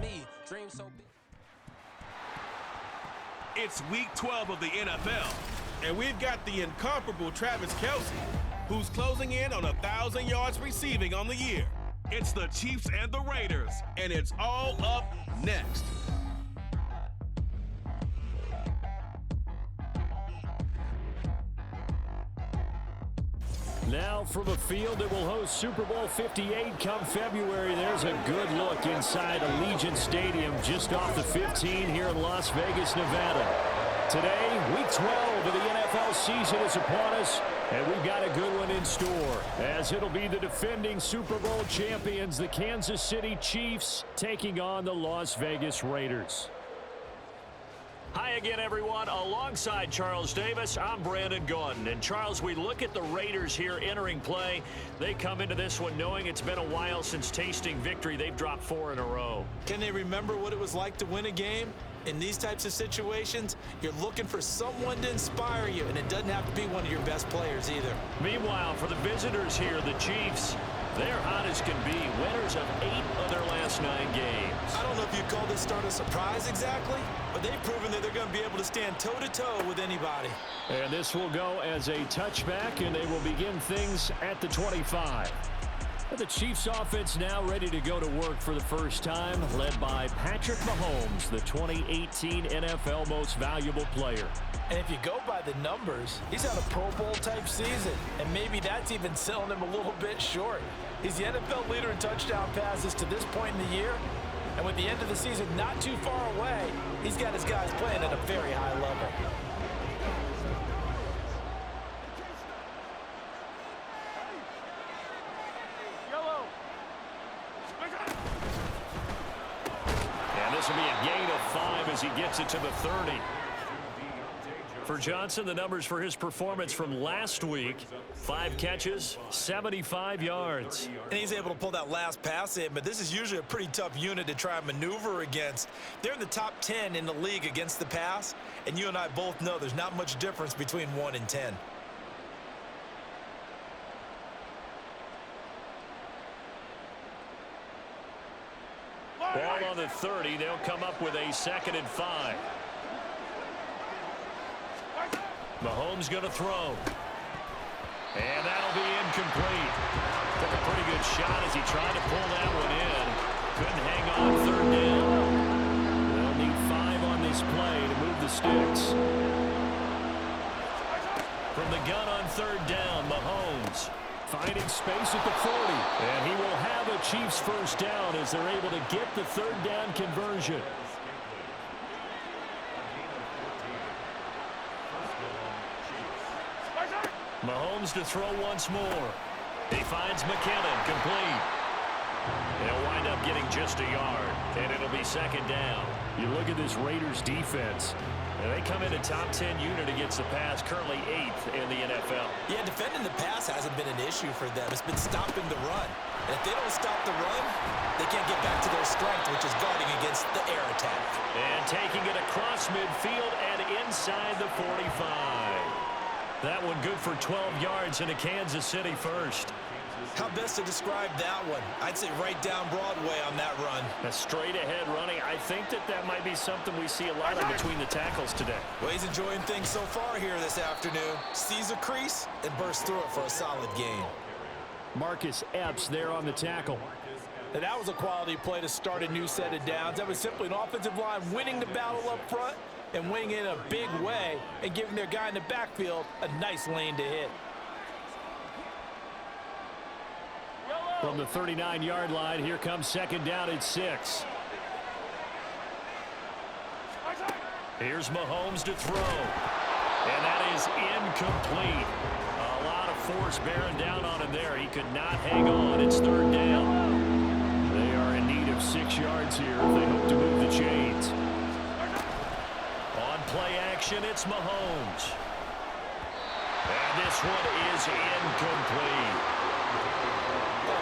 me. Dream so big. It's week 12 of the NFL, and we've got the incomparable Travis Kelce, who's closing in on 1,000 yards receiving on the year. It's the Chiefs and the Raiders, and it's all up next. Now from a field that will host Super Bowl 58 come February, there's a good look inside Allegiant Stadium just off the 15 here in Las Vegas, Nevada. Today, week 12 of the NFL season is upon us, and we've got a good one in store, as it'll be the defending Super Bowl champions, the Kansas City Chiefs, taking on the Las Vegas Raiders. Hi again, everyone. Alongside Charles Davis, I'm Brandon Gordon. And Charles, we look at the Raiders here entering play. They come into this one knowing it's been a while since tasting victory. They've dropped 4 in a row. Can they remember what it was like to win a game? In these types of situations, you're looking for someone to inspire you, and it doesn't have to be one of your best players either. Meanwhile, for the visitors here, the Chiefs, they're hot as can be. Winners of 8 of their last 9 games. I don't know if you'd call this start a surprise exactly, but they've proven that they're going to be able to stand toe-to-toe with anybody. And this will go as a touchback, and they will begin things at the 25. The Chiefs offense now ready to go to work for the first time, led by Patrick Mahomes, the 2018 NFL Most Valuable Player. And if you go by the numbers, he's had a Pro Bowl type season, and maybe that's even selling him a little bit short. He's the NFL leader in touchdown passes to this point in the year, and with the end of the season not too far away, he's got his guys playing at a very high level. This will be a gain of 5 as he gets it to the 30. For Johnson, the numbers for his performance from last week: 5 catches, 75 yards. And he's able to pull that last pass in, but this is usually a pretty tough unit to try and maneuver against. They're in the top 10 in the league against the pass, and you and I both know there's not much difference between 1 and 10. Ball on the 30. They'll come up with a 2nd and 5. Mahomes going to throw. And that'll be incomplete. Took a pretty good shot as he tried to pull that one in. Couldn't hang on 3rd down. They'll need 5 on this play to move the sticks. From the gun on 3rd down, Mahomes finding space at the 40. And he will have a Chiefs first down as they're able to get the 3rd down conversion. Mahomes to throw once more. He finds McKinnon, complete. They'll wind up getting just a yard, and it'll be 2nd down. You look at this Raiders defense. And they come in a top 10 unit against the pass, currently 8th in the NFL. Yeah, defending the pass hasn't been an issue for them. It's been stopping the run. And if they don't stop the run, they can't get back to their strength, which is guarding against the air attack. And taking it across midfield and inside the 45. That one good for 12 yards into Kansas City first. How best to describe that one? I'd say right down Broadway on that run. A straight-ahead running. I think that might be something we see a lot of between the tackles today. Well, he's enjoying things so far here this afternoon. Sees a crease and bursts through it for a solid gain. Marcus Epps there on the tackle. Now, that was a quality play to start a new set of downs. That was simply an offensive line winning the battle up front and winning in a big way and giving their guy in the backfield a nice lane to hit. From the 39-yard line, here comes 2nd down at 6. Here's Mahomes to throw. And that is incomplete. A lot of force bearing down on him there. He could not hang on. It's 3rd down. They are in need of 6 yards here if they hope to move the chains. On play action, it's Mahomes. And this one is incomplete.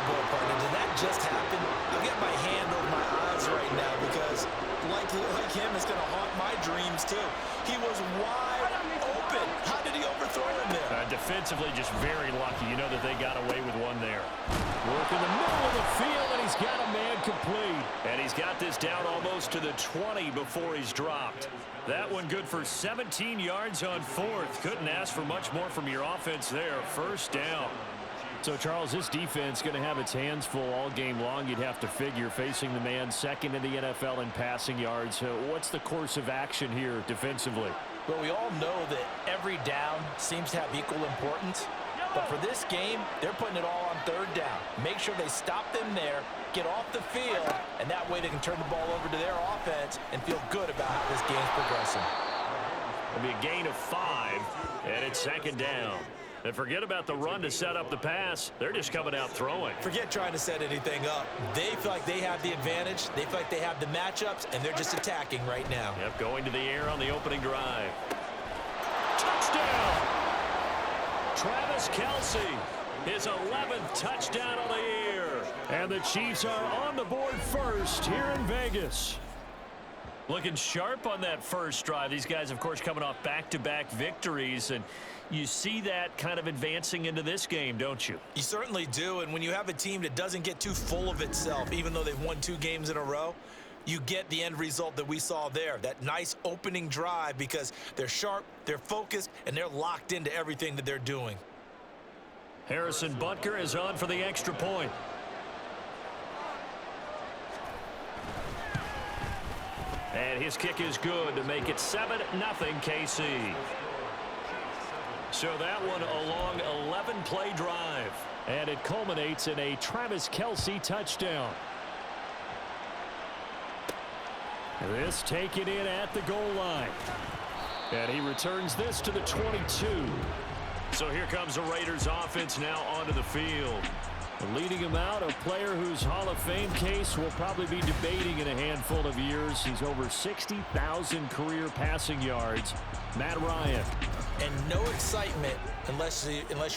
Partner, did that just happen? I've got my hand over my eyes right now because, like him, it's going to haunt my dreams too. He was wide open. How did he overthrow him there? defensively just very lucky. You know that they got away with one there. Work in the middle of the field, and he's got a man complete. And he's got this down almost to the 20 before he's dropped. That one good for 17 yards on fourth. Couldn't ask for much more from your offense there. First down. So, Charles, this defense going to have its hands full all game long, you'd have to figure, facing the man second in the NFL in passing yards. What's the course of action here defensively? Well, we all know that every down seems to have equal importance. But for this game, they're putting it all on third down. Make sure they stop them there, get off the field, and that way they can turn the ball over to their offense and feel good about how this game's progressing. It'll be a gain of 5, and it's second down. And forget about the run to set up the pass. They're just coming out throwing. Forget trying to set anything up. They feel like they have the advantage. They feel like they have the matchups, and they're just attacking right now. Yep, going to the air on the opening drive. Touchdown! Travis Kelce, his 11th touchdown on the year. And the Chiefs are on the board first here in Vegas. Looking sharp on that first drive. These guys, of course, coming off back-to-back victories, and you see that kind of advancing into this game, don't you? You certainly do, and when you have a team that doesn't get too full of itself, even though they've won 2 games in a row, you get the end result that we saw there, that nice opening drive, because they're sharp, they're focused, and they're locked into everything that they're doing. Harrison Butker is on for the extra point. And his kick is good to make it 7-0 KC. So that one a long 11-play drive. And it culminates in a Travis Kelce touchdown. This taken in at the goal line. And he returns this to the 22. So here comes the Raiders offense now onto the field. Leading him out, a player whose Hall of Fame case will probably be debating in a handful of years. He's over 60,000 career passing yards. Matt Ryan. And no excitement unless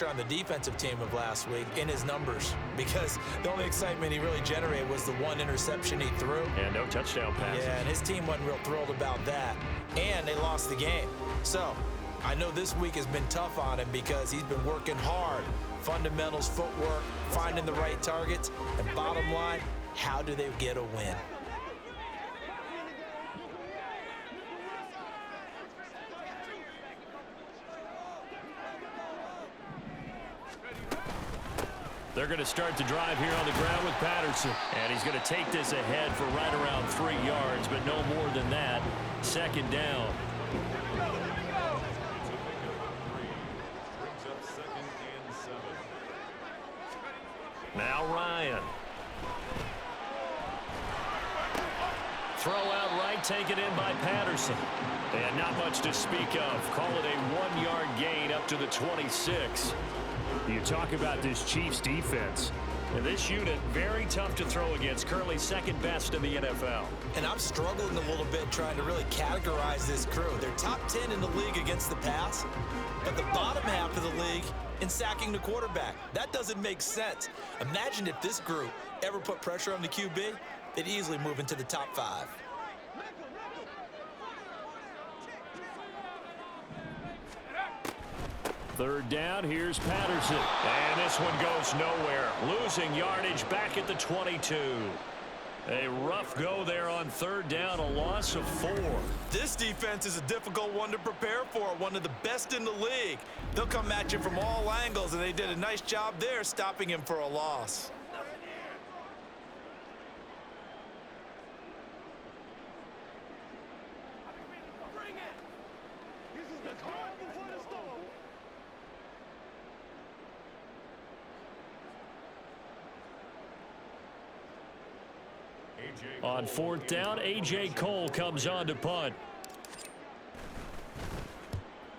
you're on the defensive team of last week in his numbers, because the only excitement he really generated was the 1 interception he threw. And no touchdown passes. Yeah, and his team wasn't real thrilled about that. And they lost the game. So I know this week has been tough on him because he's been working hard. Fundamentals, footwork, finding the right targets, and bottom line, how do they get a win? They're going to start the drive here on the ground with Patterson. And he's going to take this ahead for right around 3 yards, but no more than that. Second down. Now Ryan. Throw out right, taken in by Patterson. And not much to speak of. Call it a 1-yard gain up to the 26. You talk about this Chiefs defense. And this unit, very tough to throw against. Currently second best in the NFL. And I'm struggling a little bit trying to really categorize this crew. They're top 10 in the league against the pass, but the bottom half of the league in sacking the quarterback. That doesn't make sense. Imagine if this group ever put pressure on the QB, they'd easily move into the top 5. Third down, here's Patterson. And this one goes nowhere. Losing yardage back at the 22. A rough go there on third down, a loss of 4. This defense is a difficult one to prepare for, one of the best in the league. They'll come at you from all angles, and they did a nice job there stopping him for a loss. On fourth down, A.J. Cole comes on to punt.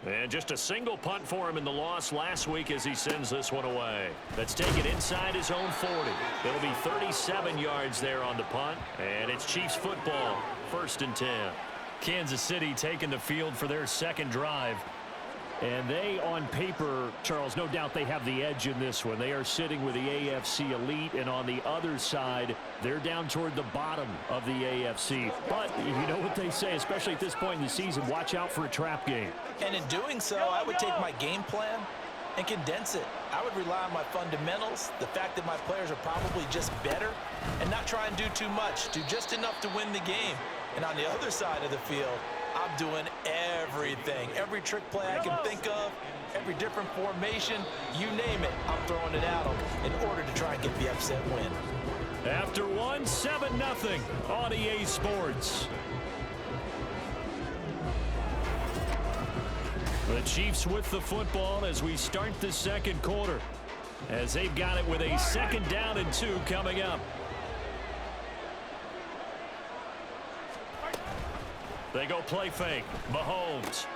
And just a single punt for him in the loss last week as he sends this one away. That's taken inside his own 40. It'll be 37 yards there on the punt. And it's Chiefs football, 1st and 10. Kansas City taking the field for their second drive. And they, on paper, Charles, no doubt they have the edge in this one. They are sitting with the AFC elite, and on the other side, they're down toward the bottom of the AFC. But you know what they say, especially at this point in the season, watch out for a trap game. And in doing so, I would take my game plan and condense it. I would rely on my fundamentals, the fact that my players are probably just better, and not try and do too much. Do just enough to win the game. And on the other side of the field, I'm doing everything. Every trick play I can think of, every different formation, you name it, I'm throwing it at them in order to try and get the upset win. After one, 7-0 on EA Sports. The Chiefs with the football as we start the second quarter, as they've got it with a 2nd down and 2 coming up. They go play fake. Mahomes.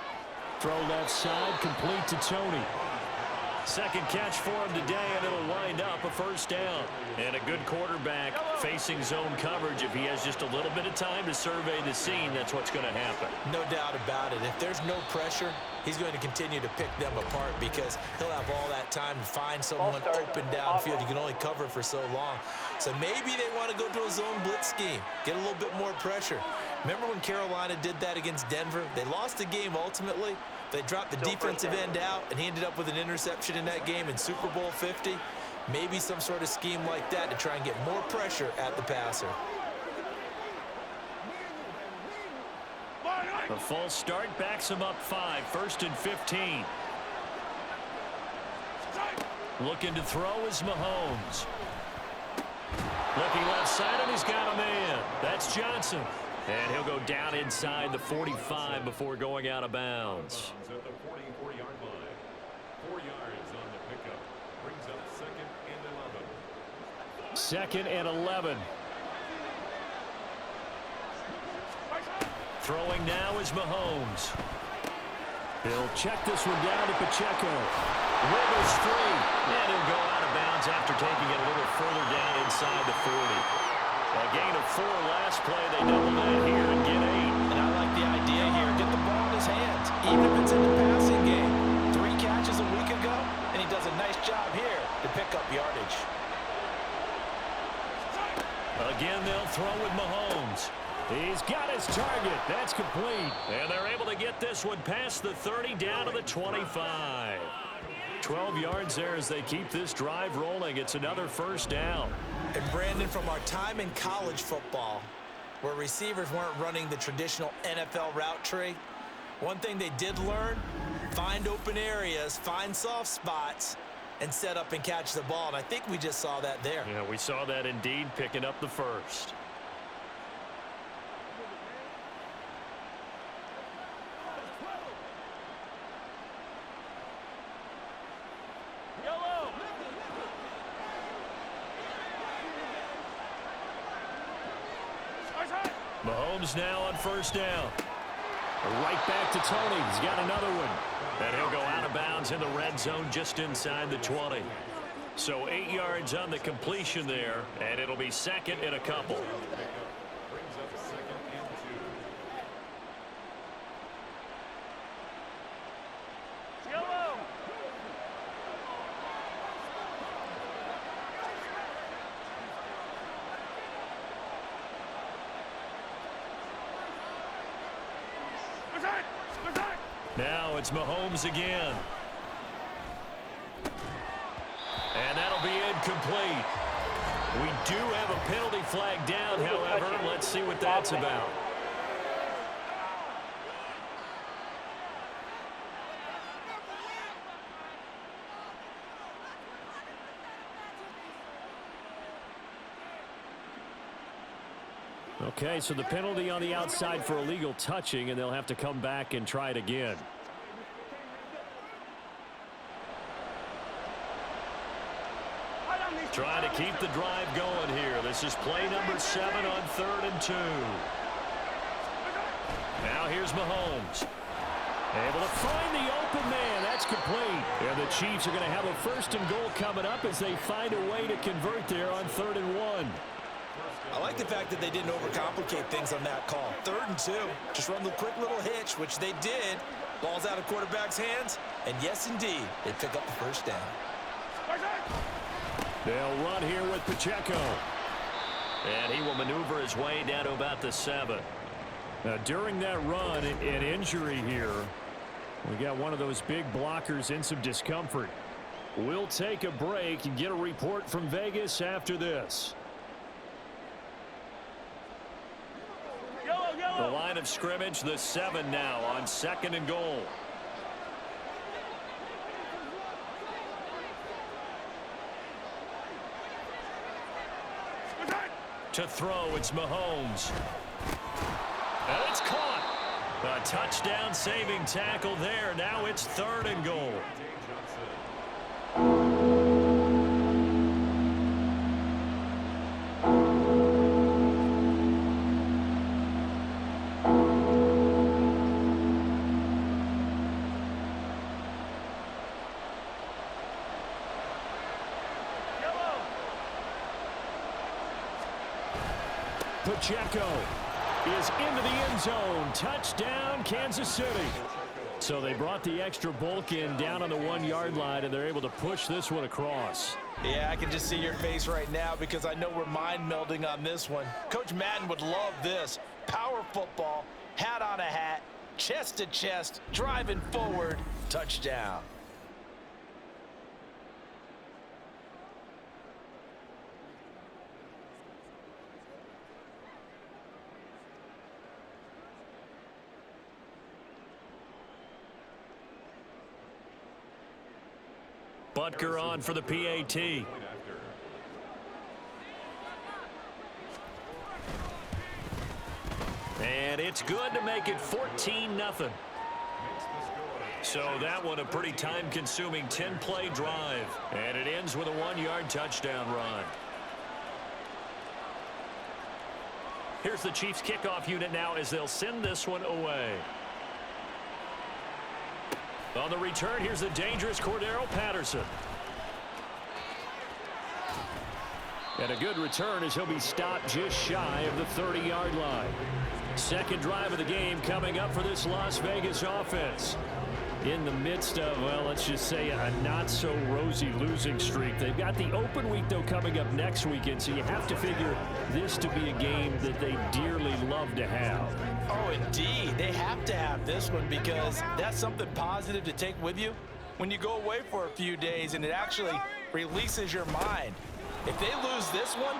Throw left side, complete to Tony. Second catch for him today, and it'll wind up a 1st down. And a good quarterback facing zone coverage. If he has just a little bit of time to survey the scene, that's what's going to happen. No doubt about it. If there's no pressure, he's going to continue to pick them apart because he'll have all that time to find someone open downfield. You can only cover for so long. So maybe they want to go to a zone blitz scheme, get a little bit more pressure. Remember when Carolina did that against Denver? They lost the game ultimately. They dropped the defensive end out, and he ended up with an interception in that game in Super Bowl 50. Maybe some sort of scheme like that to try and get more pressure at the passer. The false start backs him up 5, 1st and 15. Looking to throw is Mahomes. Looking left side, and he's got a man. That's Johnson. And he'll go down inside the 45 before going out of bounds. At the 40-yard line. 4 yards on the pickup. Brings up 2nd and 11. 2nd and 11. Throwing now is Mahomes. He'll check this one down to Pacheco. Wiggles free. And he'll go out of bounds after taking it a little further down inside the 40. A gain of 4 last play. They double that here and get 8. And I like the idea here. Get the ball in his hands, even if it's in the passing game. 3 catches a week ago, and he does a nice job here to pick up yardage. Again, they'll throw with Mahomes. He's got his target. That's complete. And they're able to get this one past the 30 down to the 25. 12 yards there as they keep this drive rolling. It's another 1st down. And Brandon, from our time in college football, where receivers weren't running the traditional NFL route tree, one thing they did learn, find open areas, find soft spots, and set up and catch the ball. And I think we just saw that there. Yeah, we saw that indeed, picking up the 1st. Mahomes now on 1st down. Right back to Tony. He's got another one. And he'll go out of bounds in the red zone just inside the 20. So 8 yards on the completion there, and it'll be 2nd and a couple. Brings up 2nd and 2. Yellow. Now it's Mahomes again. And that'll be incomplete. We do have a penalty flag down, however. Let's see what that's about. Okay, so the penalty on the outside for illegal touching, and they'll have to come back and try it again. Trying to keep the drive going here. This is play number 7 on 3rd and 2. Now here's Mahomes. Able to find the open man. That's complete. And the Chiefs are going to have a 1st and goal coming up as they find a way to convert there on 3rd and 1. I like the fact that they didn't overcomplicate things on that call. 3rd and 2. Just run the quick little hitch, which they did. Ball's out of quarterback's hands. And yes, indeed, they pick up the 1st down. They'll run here with Pacheco. And he will maneuver his way down to about the 7. Now, during that run, an injury here. We got one of those big blockers in some discomfort. We'll take a break and get a report from Vegas after this. The line of scrimmage, the 7 now on 2nd and goal. To throw, it's Mahomes. And it's caught. A touchdown saving tackle there. Now it's 3rd and goal. Pacheco is into the end zone. Touchdown, Kansas City. So they brought the extra bulk in down on the 1-yard line, and they're able to push this one across. Yeah, I can just see your face right now because I know we're mind melding on this one. Coach Madden would love this. Power football, hat on a hat, chest to chest, driving forward, touchdown. Butker on for the PAT. And it's good to make it 14-0. So that one a pretty time-consuming 10-play drive. And it ends with a 1-yard touchdown run. Here's the Chiefs kickoff unit now as they'll send this one away. On the return, here's the dangerous Cordero Patterson. And a good return as he'll be stopped just shy of the 30-yard line. Second drive of the game coming up for this Las Vegas offense. In the midst of, well, let's just say a not-so-rosy losing streak. They've got the open week, though, coming up next weekend, so you have to figure this to be a game that they dearly love to have. Oh, indeed. They have to have this one because that's something positive to take with you when you go away for a few days, and it actually releases your mind. If they lose this one,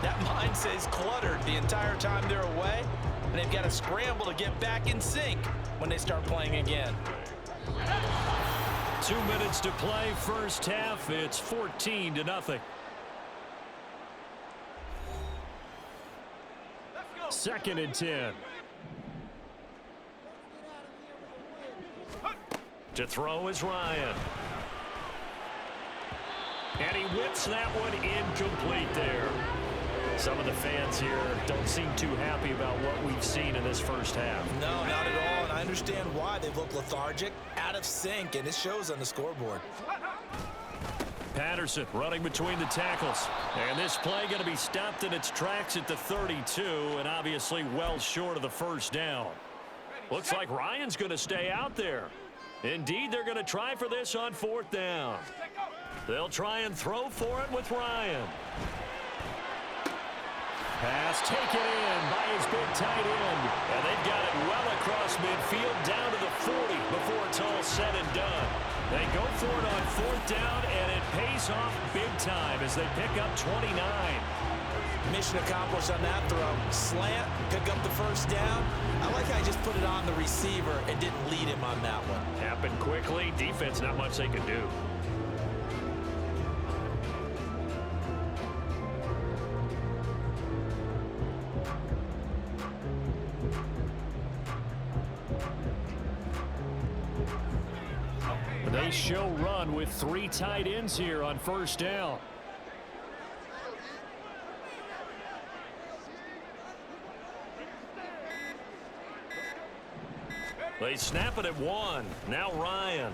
that mind stays cluttered the entire time they're away, and they've got to scramble to get back in sync when they start playing again. 2 minutes to play, first half. It's 14-0. Second and 10. To throw is Ryan. And he whips that one incomplete there. Some of the fans here don't seem too happy about what we've seen in this first half. No, not at all, and I understand why. They look lethargic, out of sync, and it shows on the scoreboard. Patterson running between the tackles. And this play going to be stopped in its tracks at the 32, and obviously well short of the first down. Looks like Ryan's going to stay out there. Indeed, they're going to try for this on 4th down. They'll try and throw for it with Ryan. Pass taken in by his big tight end. And they've got it well across midfield down to the 40 before it's all said and done. They go for it on 4th down, and it pays off big time as they pick up 29. Mission accomplished on that throw. Slant, pick up the first down. I like how I just put it on the receiver and didn't lead him on that one. Happened quickly. Defense, not much they could do. They show run with 3 tight ends here on first down. They snap it at 1. Now Ryan.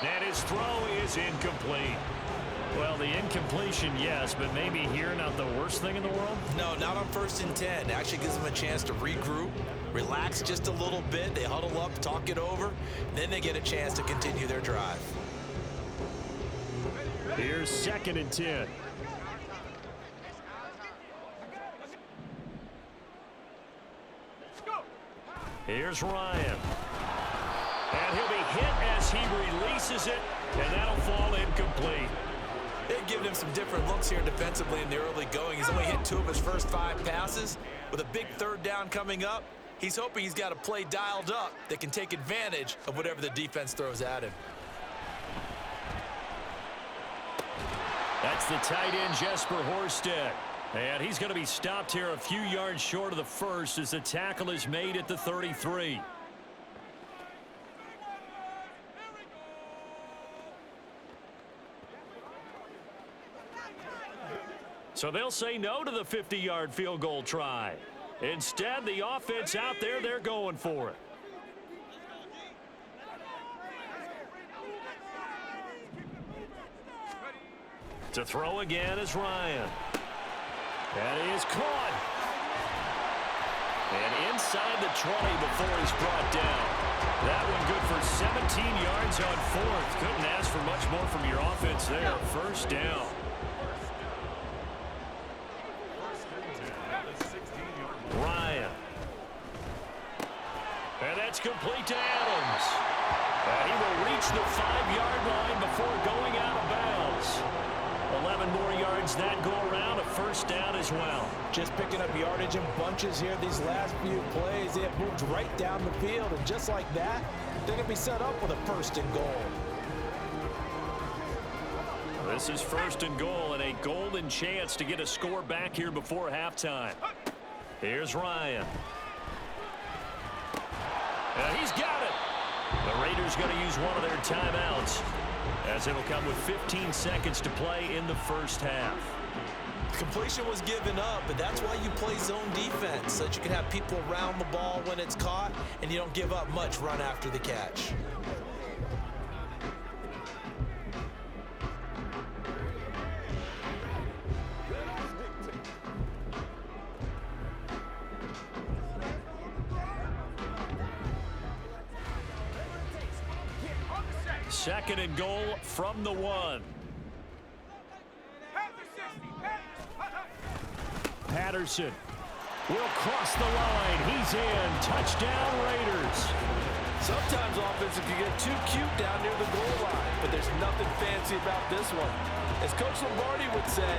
And his throw is incomplete. Well, the incompletion, yes, but maybe here not the worst thing in the world? No, not on 1st and 10. Actually gives them a chance to regroup, relax just a little bit. They huddle up, talk it over. Then they get a chance to continue their drive. Here's 2nd and 10. Here's Ryan. And he'll be hit as he releases it, and that'll fall incomplete. They've given him some different looks here defensively in the early going. He's only hit 2 of his first 5 passes. With a big 3rd down coming up, he's hoping he's got a play dialed up that can take advantage of whatever the defense throws at him. That's the tight end, Jesper Horsted. And he's going to be stopped here a few yards short of the first as the tackle is made at the 33. So they'll say no to the 50-yard field goal try. Instead, the offense out there, they're going for it. To throw again is Ryan. That is caught. And inside the 20 before he's brought down. That one good for 17 yards on 4th. Couldn't ask for much more from your offense there. First down. Ryan. And that's complete to Adams. And he will reach the 5-yard line before going out of bounds. 11 more yards that go around, a first down as well. Just picking up yardage in bunches here these last few plays. They have moved right down the field, and just like that, they're going to be set up with a 1st and goal. This is 1st and goal and a golden chance to get a score back here before halftime. Here's Ryan. And he's got it. The Raiders going to use one of their timeouts, as it'll come with 15 seconds to play in the first half. Completion was given up, but that's why you play zone defense, so that you can have people around the ball when it's caught, and you don't give up much run after the catch. Second and goal from the 1. Patterson will cross the line. He's in. Touchdown, Raiders. Sometimes offense can get too cute down near the goal line, but there's nothing fancy about this one. As Coach Lombardi would say,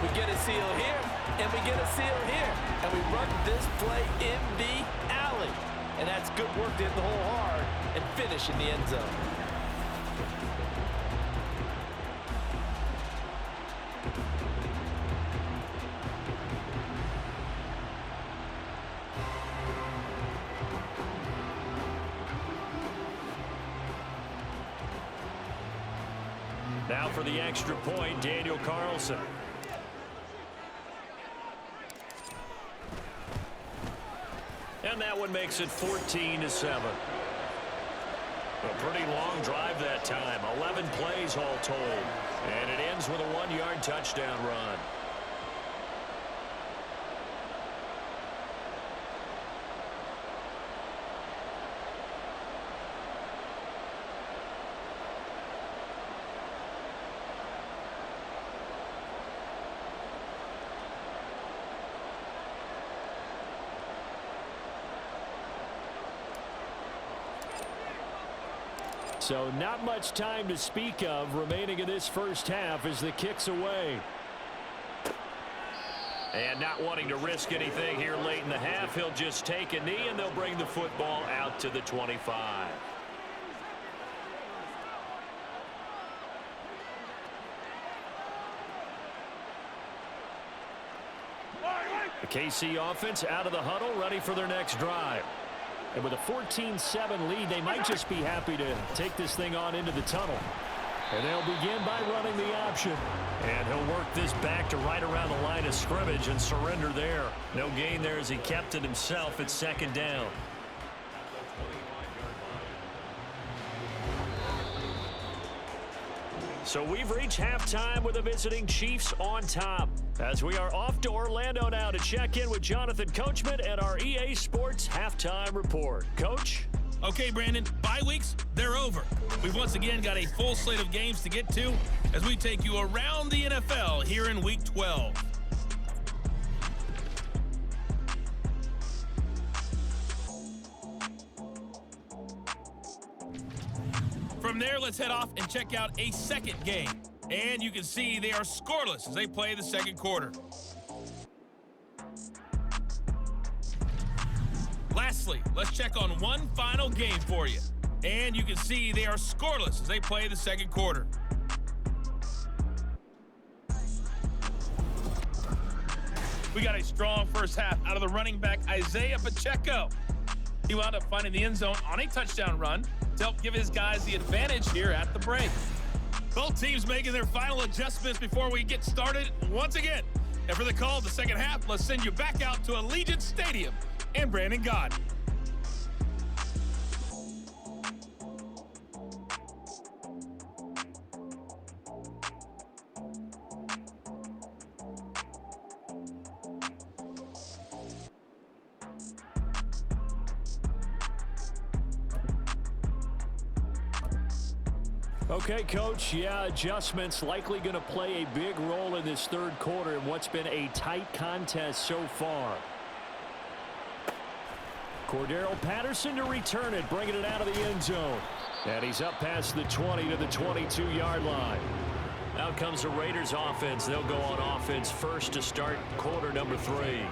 we get a seal here, and we get a seal here, and we run this play in the alley. And that's good work to hit the hole hard and finish in the end zone. Now for the extra point, Daniel Carlson. And that one makes it 14-7. A pretty long drive that time. 11 plays all told. And it ends with a 1-yard touchdown run. So not much time to speak of remaining in this first half as the kick's away. And not wanting to risk anything here late in the half, he'll just take a knee and they'll bring the football out to the 25. The KC offense out of the huddle, ready for their next drive. And with a 14-7 lead, they might just be happy to take this thing on into the tunnel. And they'll begin by running the option. And he'll work this back to right around the line of scrimmage and surrender there. No gain there as he kept it himself at second down. So we've reached halftime with the visiting Chiefs on top. As we are off to Orlando now to check in with Jonathan Coachman and our EA Sports Halftime Report. Coach? Okay, Brandon, bye weeks, they're over. We've once again got a full slate of games to get to as we take you around the NFL here in Week 12. From there, let's head off and check out a second game. And you can see they are scoreless as they play the second quarter. Lastly, let's check on one final game for you. And you can see they are scoreless as they play the second quarter. We got a strong first half out of the running back, Isaiah Pacheco. He wound up finding the end zone on a touchdown run to help give his guys the advantage here at the break. Both teams making their final adjustments before we get started once again. And for the call of the second half, let's send you back out to Allegiant Stadium and Brandon Gott. Okay, Coach, adjustments likely going to play a big role in this third quarter in what's been a tight contest so far. Cordero Patterson to return it, bringing it out of the end zone. And he's up past the 20 to the 22-yard line. Out comes the Raiders offense. They'll go on offense first to start quarter number 3.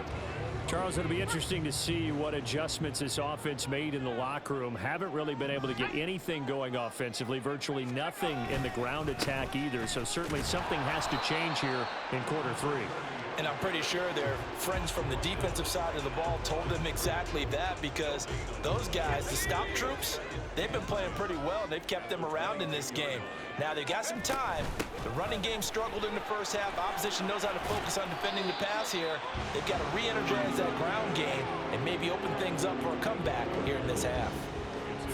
Charles, it'll be interesting to see what adjustments this offense made in the locker room. Haven't really been able to get anything going offensively, virtually nothing in the ground attack either. So certainly something has to change here in quarter 3. And I'm pretty sure their friends from the defensive side of the ball told them exactly that, because those guys, the stop troops, they've been playing pretty well. They've kept them around in this game. Now they've got some time. The running game struggled in the first half. Opposition knows how to focus on defending the pass here. They've got to re-energize that ground game and maybe open things up for a comeback here in this half.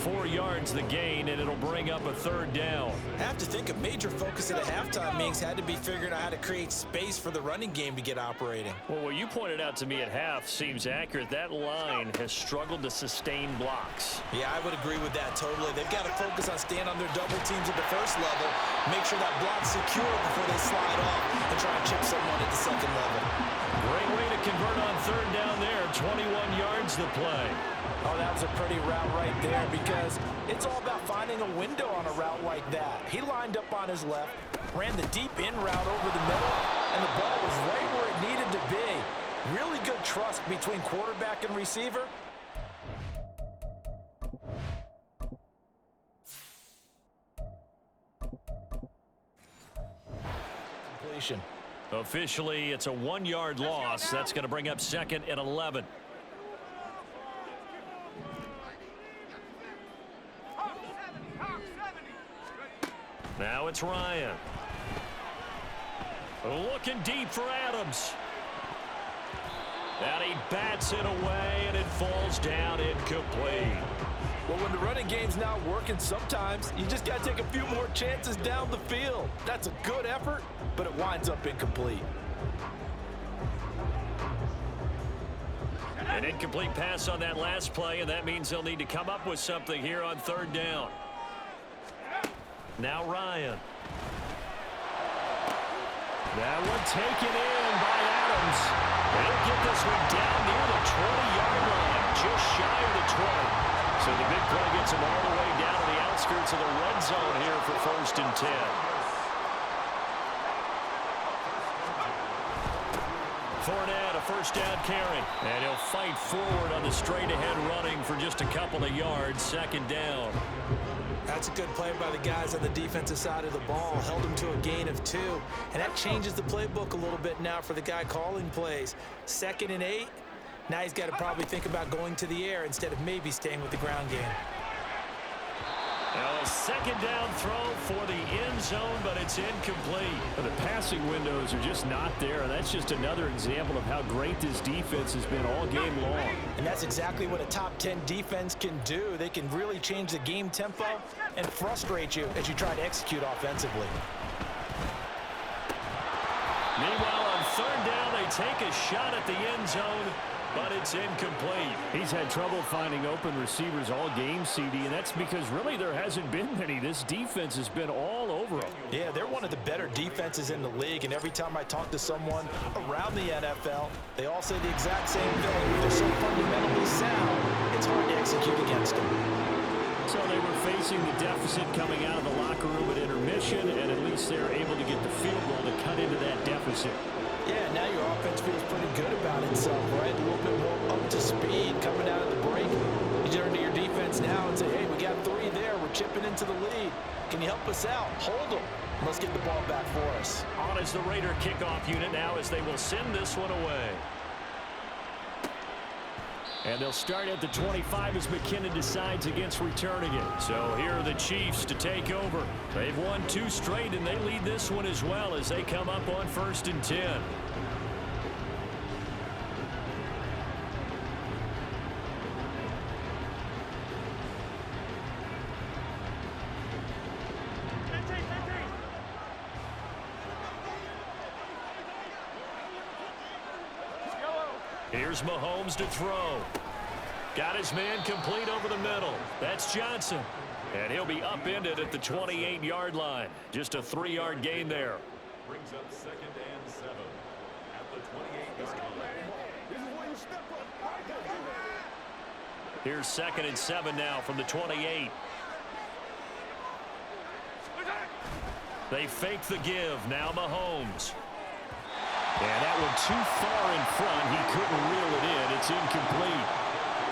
4 yards the gain, and it'll bring up a third down. I have to think a major focus at a halftime meetings had to be figuring out how to create space for the running game to get operating. Well, what you pointed out to me at half seems accurate. That line has struggled to sustain blocks. Yeah, I would agree with that totally. They've got to focus on staying on their double teams at the first level, make sure that block's secure before they slide off and try and chip someone at the second level. Great way to convert on third down there. 21 yards the play. Oh, that was a pretty route right there, because it's all about finding a window on a route like that. He lined up on his left, ran the deep in route over the middle, and the ball was right where it needed to be. Really good trust between quarterback and receiver. Completion. Officially, it's a 1-yard loss. That's going to bring up second and 11. Now it's Ryan. Looking deep for Adams. And he bats it away, and it falls down incomplete. Well, when the running game's not working, sometimes you just got to take a few more chances down the field. That's a good effort, but it winds up incomplete. An incomplete pass on that last play, and that means they'll need to come up with something here on third down. Now Ryan. That one taken in by Adams. They'll get this one down near the 20-yard line, just shy of the 20. So the big play gets them all the way down to the outskirts of the red zone here for 1st and 10. Fournette, a first down carry. And he'll fight forward on the straight-ahead running for just a couple of yards. Second down. That's a good play by the guys on the defensive side of the ball. Held him to a gain of 2. And that changes the playbook a little bit now for the guy calling plays. 2nd and 8. Now he's got to probably think about going to the air instead of maybe staying with the ground game. Now a second down throw for the end zone, but it's incomplete. The passing windows are just not there. That's just another example of how great this defense has been all game long. And that's exactly what a top 10 defense can do. They can really change the game tempo and frustrate you as you try to execute offensively. Meanwhile, on third down, they take a shot at the end zone, but it's incomplete. He's had trouble finding open receivers all game, CD, and that's because really there hasn't been many. This defense has been all over them. Yeah, they're one of the better defenses in the league, and every time I talk to someone around the NFL, they all say the exact same thing. They're so fundamentally sound, it's hard to execute against them. So they were facing the deficit coming out of the locker room at intermission, and at least they're able to get the field goal to cut into that deficit. Yeah, now your offense feels pretty good about itself, right? A little bit more up to speed coming out of the break. You turn to your defense now and say, hey, we got 3 there. We're chipping into the lead. Can you help us out? Hold them. Let's get the ball back for us. On is the Raider kickoff unit now as they will send this one away. And they'll start at the 25 as McKinnon decides against returning it. So here are the Chiefs to take over. They've won 2 straight, and they lead this one as well as they come up on 1st and 10. Here's Mahomes to throw. Got his man complete over the middle. That's Johnson. And he'll be upended at the 28-yard line. Just a 3-yard gain there. Brings up 2nd and 7 at the 28-yard line. Here's 2nd and 7 now from the 28. They fake the give. Now Mahomes. And that one too far in front. He couldn't reel it in. It's incomplete.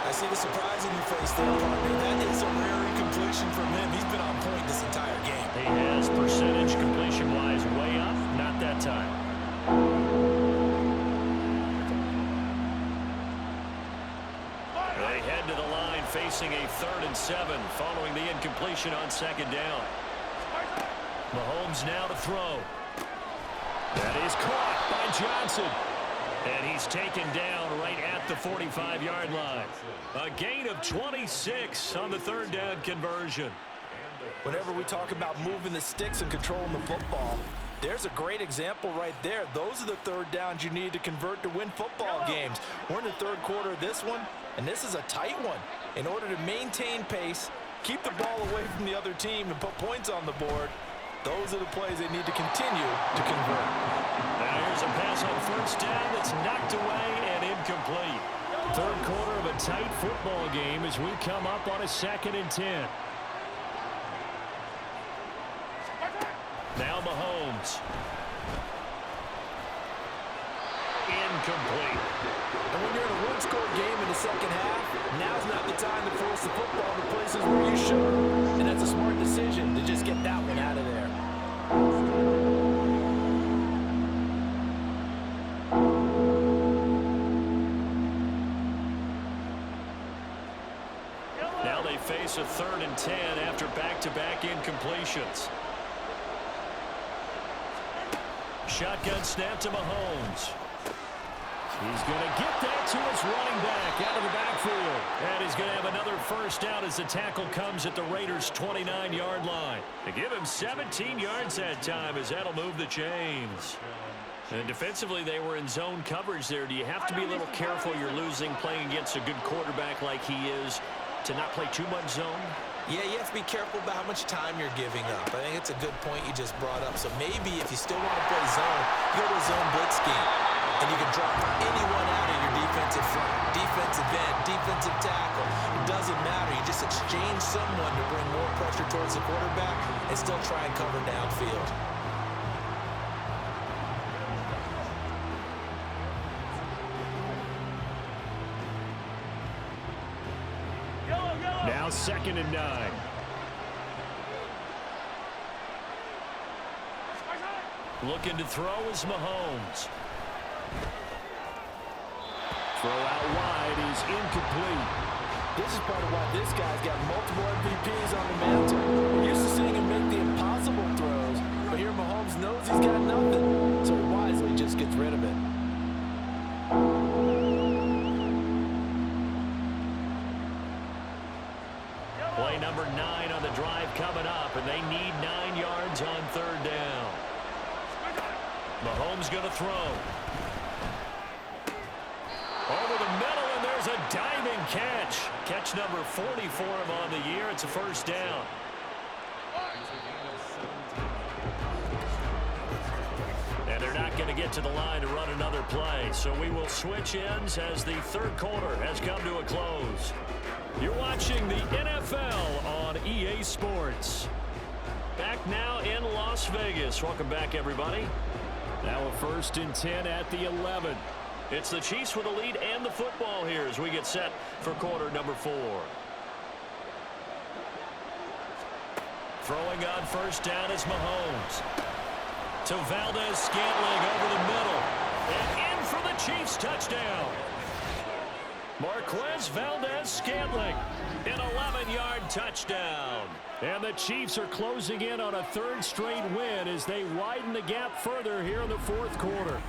I see the surprise in your face there, partner. That is a rare incompletion from him. He's been on point this entire game. He has percentage completion-wise way up. Not that time. They head to the line facing a 3rd and 7 following the incompletion on 2nd down. Mahomes now to throw. That is caught by Johnson. And he's taken down right at the 45-yard line. A gain of 26 on the 3rd down conversion. Whenever we talk about moving the sticks and controlling the football, there's a great example right there. Those are the 3rd downs you need to convert to win football games. We're in the 3rd quarter of this one, and this is a tight one. In order to maintain pace, keep the ball away from the other team, and put points on the board, those are the plays they need to continue to convert. Now here's a pass on 1st down that's knocked away and incomplete. 3rd quarter of a tight football game as we come up on a 2nd and 10. Now Mahomes. Incomplete. And when you're in a one-score game in the 2nd half, now's not the time to force the football to places where you should. And that's a smart decision to just get that one out of there. Now they face a 3rd and 10 after back-to-back incompletions. Shotgun snap to Mahomes. He's going to get that to his running back out of the backfield. And he's going to have another 1st down as the tackle comes at the Raiders' 29-yard line. To give him 17 yards that time as that'll move the chains. And defensively, they were in zone coverage there. Do you have to be a little careful you're losing playing against a good quarterback like he is to not play too much zone? Yeah, you have to be careful about how much time you're giving up. I think it's a good point you just brought up. So maybe if you still want to play zone, you go to a zone blitz scheme. And you can drop anyone out of your defensive front, defensive end, defensive tackle. It doesn't matter. You just exchange someone to bring more pressure towards the quarterback and still try and cover downfield. Now 2nd and 9. Looking to throw is Mahomes. Throw out wide is incomplete. This is part of why this guy's got multiple MVPs on the mantle. We're used to seeing him make the impossible throws, but here Mahomes knows he's got nothing, so he wisely just gets rid of it. Play number 9 on the drive coming up, and they need 9 yards on 3rd down. Mahomes going to throw. Over the middle, and there's a diving catch. Catch number 40 for him on the year. It's a 1st down. And they're not going to get to the line to run another play. So we will switch ends as the 3rd quarter has come to a close. You're watching the NFL on EA Sports. Back now in Las Vegas. Welcome back, everybody. Now a 1st and 10 at the 11. It's the Chiefs with the lead and the football here as we get set for quarter number 4. Throwing on 1st down is Mahomes. To Valdez-Scantling over the middle. And in for the Chiefs touchdown. Marquez Valdez-Scantling, an 11-yard touchdown. And the Chiefs are closing in on a 3rd straight win as they widen the gap further here in the 4th quarter.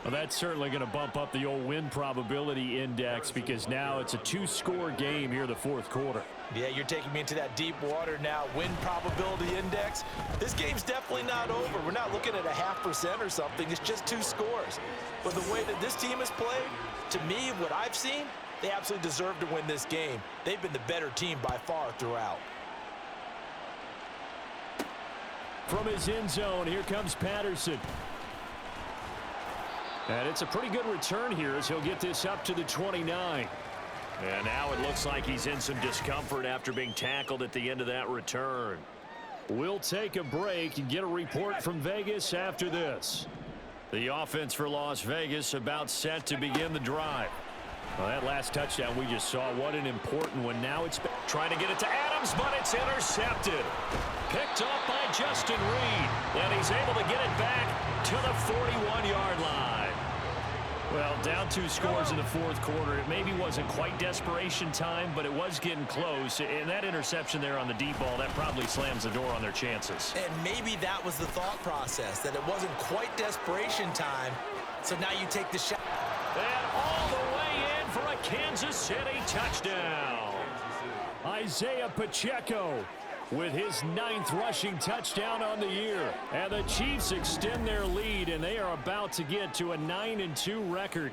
Well, that's certainly going to bump up the old win probability index because now it's a 2-score game here in the 4th quarter. Yeah, you're taking me into that deep water now. Win probability index. This game's definitely not over. We're not looking at a 0.5% or something. It's just 2 scores. But the way that this team has played, to me, what I've seen, they absolutely deserve to win this game. They've been the better team by far throughout. From his end zone, here comes Patterson. And it's a pretty good return here as he'll get this up to the 29. And now it looks like he's in some discomfort after being tackled at the end of that return. We'll take a break and get a report from Vegas after this. The offense for Las Vegas about set to begin the drive. Well, that last touchdown we just saw, what an important one. Now it's trying to get it to Adams, but it's intercepted. Picked up by Justin Reed, and he's able to get it back to the 41-yard line. Well, down 2 scores in the 4th quarter. It maybe wasn't quite desperation time, but it was getting close. And that interception there on the deep ball, that probably slams the door on their chances. And maybe that was the thought process, that it wasn't quite desperation time. So now you take the shot. And all the way in for a Kansas City touchdown. Isaiah Pacheco with his 9th rushing touchdown on the year. And the Chiefs extend their lead, and they are about to get to a 9-2 record.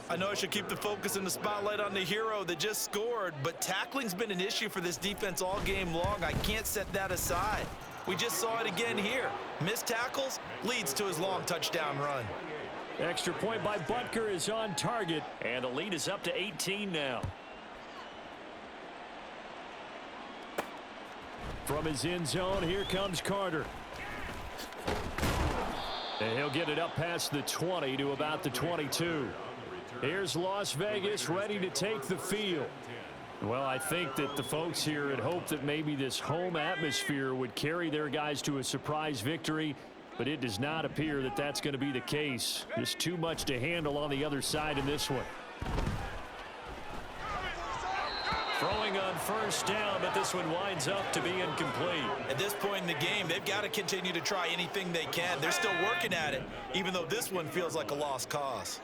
I know I should keep the focus and the spotlight on the hero that just scored, but tackling's been an issue for this defense all game long. I can't set that aside. We just saw it again here. Missed tackles leads to his long touchdown run. Extra point by Butker is on target, and the lead is up to 18 now. From his end zone, here comes Carter. And he'll get it up past the 20 to about the 22. Here's Las Vegas ready to take the field. Well, I think that the folks here had hoped that maybe this home atmosphere would carry their guys to a surprise victory, but it does not appear that that's going to be the case. Just too much to handle on the other side in this one. Throwing on 1st down, but this one winds up to be incomplete. At this point in the game, they've got to continue to try anything they can. They're still working at it, even though this one feels like a lost cause.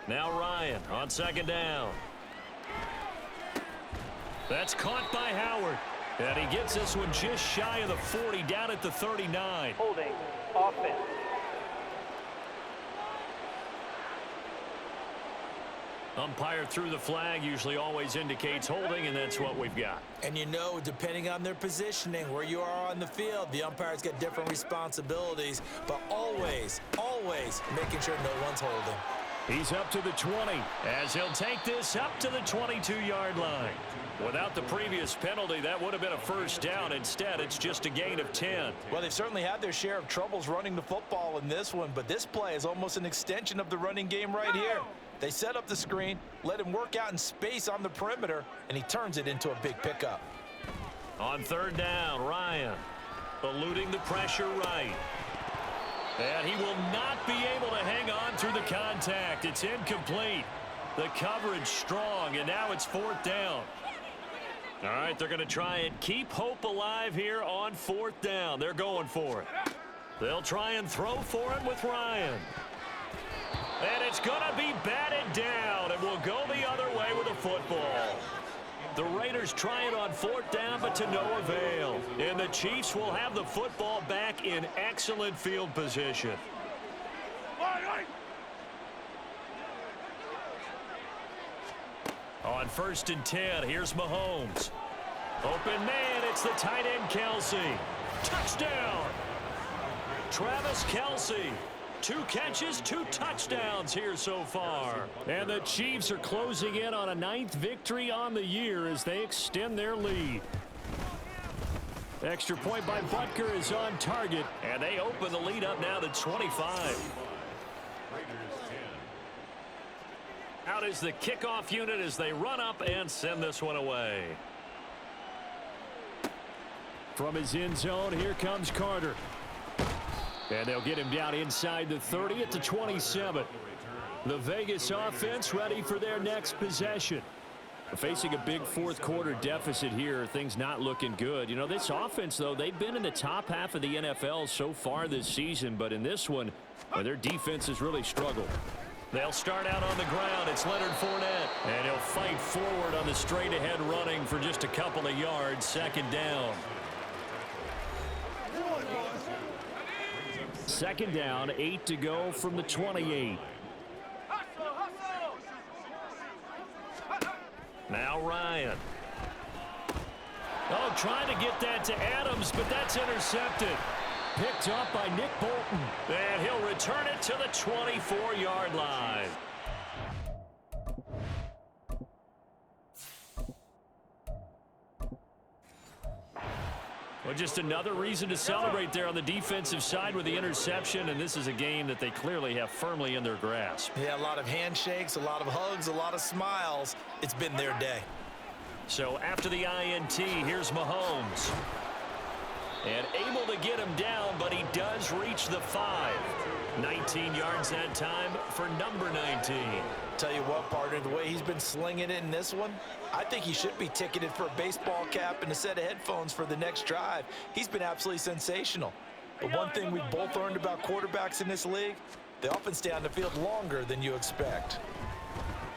Now Ryan on 2nd down. That's caught by Howard. And he gets this one just shy of the 40, down at the 39. Holding offense. Umpire threw the flag, usually always indicates holding, and that's what we've got. And you know, depending on their positioning, where you are on the field, the umpires get different responsibilities, but always, always making sure no one's holding. He's up to the 20 as he'll take this up to the 22-yard line. Without the previous penalty, that would have been a 1st down. Instead, it's just a gain of 10. Well, they've certainly had their share of troubles running the football in this one, but this play is almost an extension of the running game right here. They set up the screen, let him work out in space on the perimeter, and he turns it into a big pickup. On 3rd down, Ryan eluding the pressure right. And he will not be able to hang on through the contact. It's incomplete. The coverage strong, and now it's 4th down. All right, they're going to try and keep hope alive here on 4th down. They're going for it. They'll try and throw for it with Ryan. And it's going to be batted down, and we'll go the other way with the football. The Raiders try it on 4th down, but to no avail. And the Chiefs will have the football back in excellent field position. On 1st and 10, here's Mahomes. Open man, it's the tight end Kelsey. Touchdown! Travis Kelsey. 2 catches, 2 touchdowns here so far. And the Chiefs are closing in on a 9th victory on the year as they extend their lead. Extra point by Butker is on target, and they open the lead up now to 25. Out is the kickoff unit as they run up and send this one away. From his end zone, here comes Carter. And they'll get him down inside the 30 at the 27. The Vegas offense ready for their next possession. Facing a big fourth quarter deficit here, things not looking good. You know, this offense, though, they've been in the top half of the NFL so far this season, but in this one, their defense has really struggled. They'll start out on the ground. It's Leonard Fournette, and he'll fight forward on the straight-ahead running for just a couple of yards. Second down. Second down, 8 to go from the 28. Now Ryan. Oh, trying to get that to Adams, but that's intercepted. Picked up by Nick Bolton. And he'll return it to the 24-yard line. Well, just another reason to celebrate there on the defensive side with the interception, and this is a game that they clearly have firmly in their grasp. Yeah, a lot of handshakes, a lot of hugs, a lot of smiles. It's been their day. So after the INT, here's Mahomes. And able to get him down, but he does reach the 5. 19 yards that time for number 19. Tell you what, partner, the way he's been slinging it in this one, I think he should be ticketed for a baseball cap and a set of headphones for the next drive. He's been absolutely sensational. But one thing we've both learned about quarterbacks in this league, they often stay on the field longer than you expect.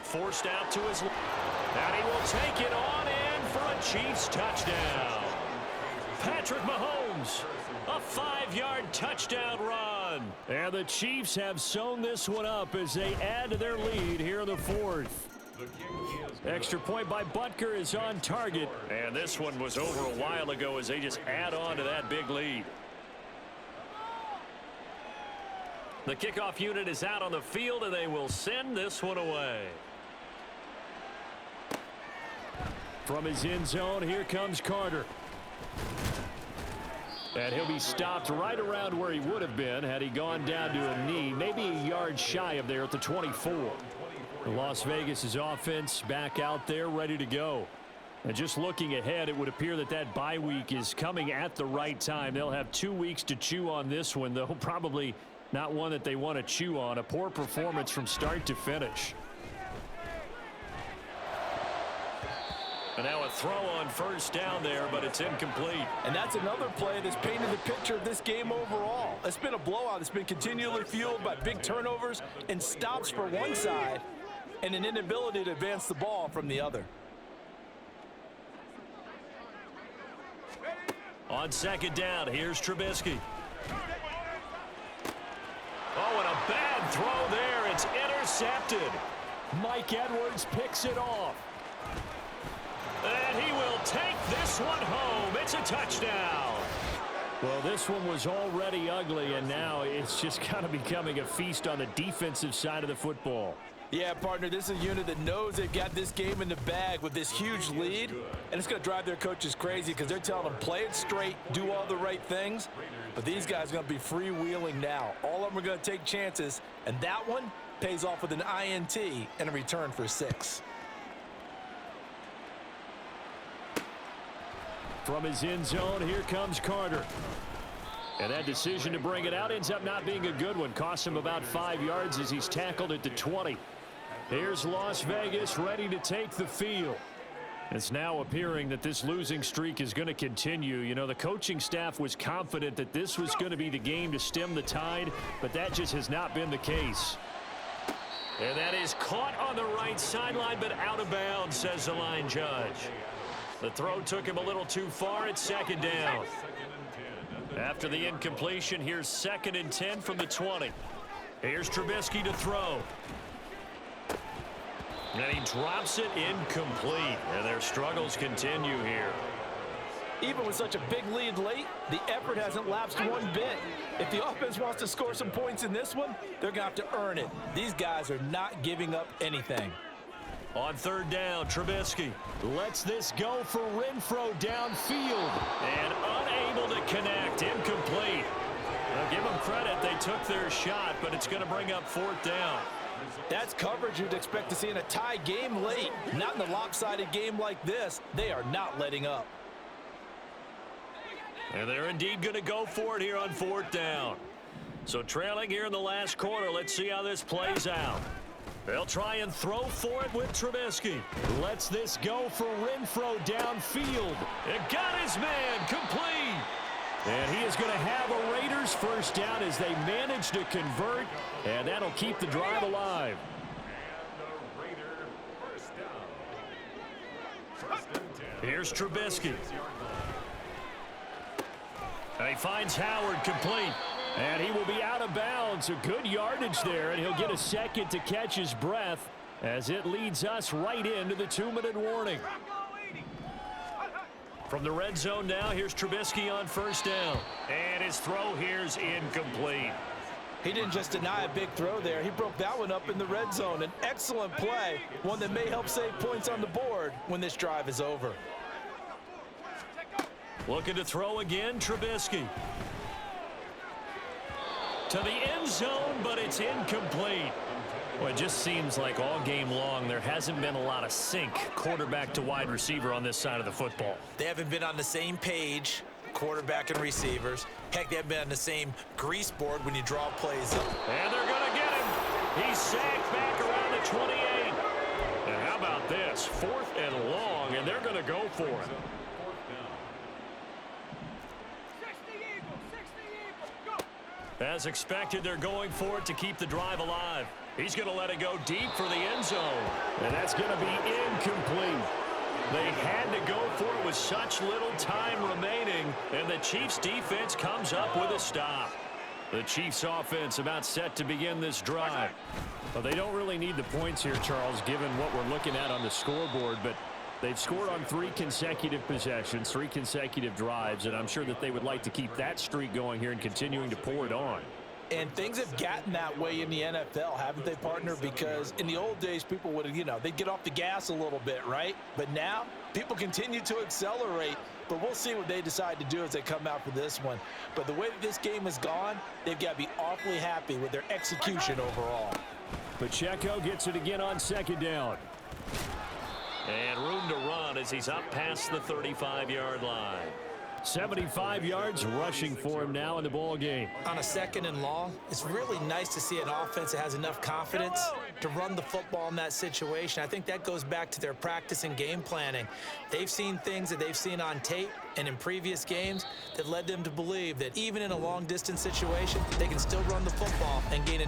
Forced out to his left. And he will take it on in for a Chiefs touchdown. Patrick Mahomes, a 5-yard touchdown run. And the Chiefs have sewn this one up as they add to their lead here in the 4th. Extra point by Butker is on target. And this one was over a while ago as they just add on to that big lead. The kickoff unit is out on the field, and they will send this one away. From his end zone, here comes Carter. And he'll be stopped right around where he would have been had he gone down to a knee, maybe a yard shy of there at the 24. Las Vegas' offense back out there ready to go. And just looking ahead, it would appear that that bye week is coming at the right time. They'll have 2 weeks to chew on this one, though probably not one that they want to chew on. A poor performance from start to finish. And now a throw on first down there, but it's incomplete. And that's another play that's painted the picture of this game overall. It's been a blowout. It's been continually fueled by big turnovers and stops for one side and an inability to advance the ball from the other. On second down, here's Trubisky. Oh, and a bad throw there. It's intercepted. Mike Edwards picks it off. And he will take this one home. It's a touchdown. Well, this one was already ugly, and now it's just kind of becoming a feast on the defensive side of the football. Yeah, partner, this is a unit that knows they've got this game in the bag with this huge lead, and it's going to drive their coaches crazy because they're telling them play it straight, do all the right things. But these guys are going to be freewheeling now. All of them are going to take chances, and that one pays off with an INT and a return for 6. From his end zone, here comes Carter. And that decision to bring it out ends up not being a good one. Costs him about 5 yards as he's tackled at the 20. Here's Las Vegas ready to take the field. It's now appearing that this losing streak is going to continue. You know, the coaching staff was confident that this was going to be the game to stem the tide, but that just has not been the case. And that is caught on the right sideline, but out of bounds, says the line judge. The throw took him a little too far. It's second down. After the incompletion, here's 2nd and 10 from the 20. Here's Trubisky to throw. And he drops it incomplete. And their struggles continue here. Even with such a big lead late, the effort hasn't lapsed one bit. If the offense wants to score some points in this one, they're going to have to earn it. These guys are not giving up anything. On third down, Trubisky lets this go for Renfro downfield. And unable to connect, incomplete. Now give them credit, they took their shot, but it's going to bring up fourth down. That's coverage you'd expect to see in a tie game late. Not in a lopsided game like this. They are not letting up. And they're indeed going to go for it here on fourth down. So trailing here in the last quarter, let's see how this plays out. They'll try and throw for it with Trubisky. Lets this go for Renfro downfield. It got his man complete. And he is going to have a Raiders first down as they manage to convert. And that'll keep the drive alive. And the Raider first down. First and 10. Here's Trubisky. And he finds Howard complete. And he will be out of bounds. A good yardage there, and he'll get a second to catch his breath as it leads us right into the 2-minute warning. From the red zone now, here's Trubisky on first down. And his throw here's incomplete. He didn't just deny a big throw there. He broke that one up in the red zone. An excellent play, one that may help save points on the board when this drive is over. Looking to throw again, Trubisky. To the end zone, but it's incomplete. Well, it just seems like all game long there hasn't been a lot of sync quarterback to wide receiver on this side of the football. They haven't been on the same page, quarterback and receivers. Heck, they haven't been on the same grease board when you draw plays up. And they're going to get him. He's sacked back around the 28. And how about this? 4th and long, and they're going to go for it. As expected, they're going for it to keep the drive alive. He's going to let it go deep for the end zone. And that's going to be incomplete. They had to go for it with such little time remaining, and the Chiefs' defense comes up with a stop. The Chiefs' offense about set to begin this drive. Well, they don't really need the points here, Charles, given what we're looking at on the scoreboard, but they've scored on 3 consecutive possessions, 3 consecutive drives, and I'm sure that they would like to keep that streak going here and continuing to pour it on. And things have gotten that way in the NFL, haven't they, partner? Because in the old days, people would, they'd get off the gas a little bit, right? But now, people continue to accelerate. But we'll see what they decide to do as they come out for this one. But the way that this game has gone, they've got to be awfully happy with their execution overall. Pacheco gets it again on second down. And room to run as he's up past the 35-yard line. 75 yards rushing for him now in the ball game. On a 2nd and long, it's really nice to see an offense that has enough confidence to run the football in that situation. I think that goes back to their practice and game planning. They've seen things that they've seen on tape and in previous games that led them to believe that even in a long-distance situation, they can still run the football and gain